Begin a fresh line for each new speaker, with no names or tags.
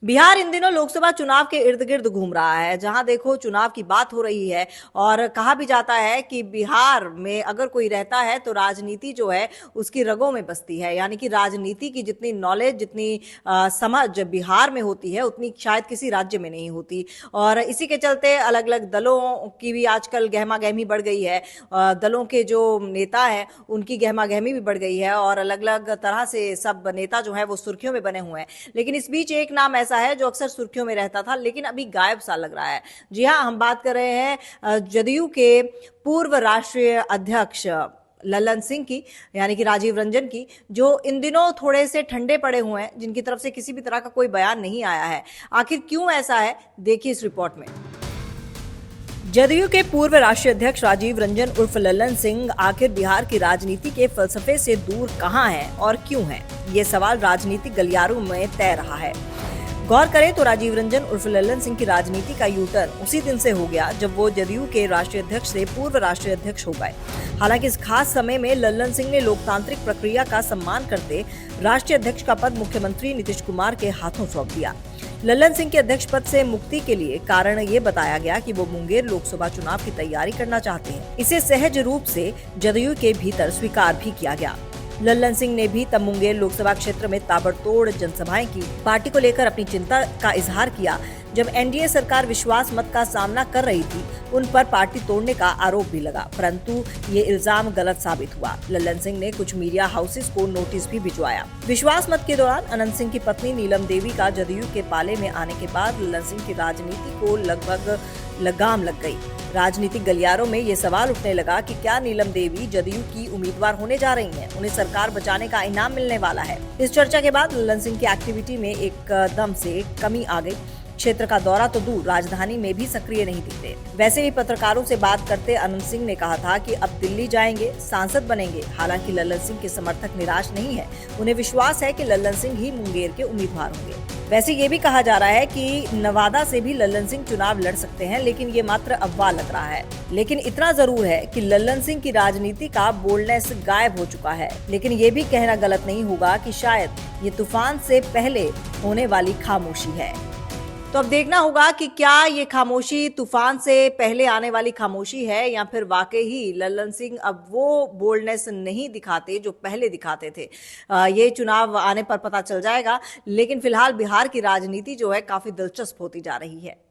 बिहार इन दिनों लोकसभा चुनाव के इर्द गिर्द घूम रहा है। जहां देखो चुनाव की बात हो रही है और कहा भी जाता है कि बिहार में अगर कोई रहता है तो राजनीति जो है उसकी रगों में बसती है। यानी कि राजनीति की जितनी नॉलेज, जितनी समझ बिहार में होती है उतनी शायद किसी राज्य में नहीं होती। और इसी के चलते अलग अलग दलों की भी आजकल गहमा गहमी बढ़ गई है। दलों के जो नेता हैं उनकी गहमा गहमी भी बढ़ गई है और अलग अलग तरह से सब नेता जो है वो सुर्खियों में बने हुए हैं। लेकिन इस बीच एक नाम ऐसा है जो अक्सर सुर्खियों में रहता था लेकिन अभी गायब सा लग रहा है। जी हां, हम बात कर रहे हैं जदयू के पूर्व राष्ट्रीय अध्यक्ष लल्लन सिंह की, यानी कि राजीव रंजन की, जो इन दिनों थोड़े से ठंडे पड़े हुए हैं, जिनकी तरफ से किसी भी तरह का कोई बयान नहीं आया है। आखिर क्यों ऐसा है, देखिए इस रिपोर्ट में। जदयू के पूर्व राष्ट्रीय अध्यक्ष राजीव रंजन उर्फ लल्लन सिंह आखिर बिहार की राजनीति के फलसफे से दूर कहां हैं और क्यों हैं? ये सवाल राजनीतिक गलियारों में तय रहा है। गौर करें तो राजीव रंजन उर्फ लल्लन सिंह की राजनीति का यू टर्न उसी दिन से हो गया जब वो जदयू के राष्ट्रीय अध्यक्ष से पूर्व राष्ट्रीय अध्यक्ष हो गए। हालांकि इस खास समय में लल्लन सिंह ने लोकतांत्रिक प्रक्रिया का सम्मान करते राष्ट्रीय अध्यक्ष का पद मुख्यमंत्री नीतीश कुमार के हाथों सौंप दिया। लल्लन सिंह के अध्यक्ष पद से मुक्ति के लिए कारण ये बताया गया कि वो मुंगेर लोकसभा चुनाव की तैयारी करना चाहते हैं। इसे सहज रूप से जदयू के भीतर स्वीकार भी किया गया। लल्लन सिंह ने भी तब मुंगेर लोकसभा क्षेत्र में ताबड़तोड़ जनसभाएं की, पार्टी को लेकर अपनी चिंता का इजहार किया। जब एनडीए सरकार विश्वास मत का सामना कर रही थी, उन पर पार्टी तोड़ने का आरोप भी लगा, परंतु ये इल्जाम गलत साबित हुआ। लल्लन सिंह ने कुछ मीडिया हाउसेस को नोटिस भी भिजवाया। विश्वास मत के दौरान अनंत सिंह की पत्नी नीलम देवी का जदयू के पाले में आने के बाद लल्लन सिंह की राजनीति को लगभग लगाम लग गई। राजनीतिक गलियारों में ये सवाल उठने लगा कि क्या नीलम देवी जदयू की उम्मीदवार होने जा रही हैं? उन्हें सरकार बचाने का इनाम मिलने वाला है। इस चर्चा के बाद लल्लन सिंह की एक्टिविटी में एकदम से कमी आ गई। क्षेत्र का दौरा तो दूर, राजधानी में भी सक्रिय नहीं दिखते। वैसे ही पत्रकारों से बात करते अनंत सिंह ने कहा था कि अब दिल्ली जाएंगे, सांसद बनेंगे। हालांकि लल्लन सिंह के समर्थक निराश नहीं है। उन्हें विश्वास है कि लल्लन सिंह ही मुंगेर के उम्मीदवार होंगे। वैसे ये भी कहा जा रहा है कि नवादा से भी लल्लन सिंह चुनाव लड़ सकते हैं, लेकिन ये मात्र अफवाह लग रहा है। लेकिन इतना जरूर है कि लल्लन सिंह की राजनीति का बोल्डनेस गायब हो चुका है। लेकिन ये भी कहना गलत नहीं होगा कि शायद ये तूफान से पहले होने वाली खामोशी है। तो अब देखना होगा कि क्या ये खामोशी तूफान से पहले आने वाली खामोशी है या फिर वाकई ही लल्लन सिंह अब वो बोल्डनेस नहीं दिखाते जो पहले दिखाते थे। ये चुनाव आने पर पता चल जाएगा। लेकिन फिलहाल बिहार की राजनीति जो है काफी दिलचस्प होती जा रही है।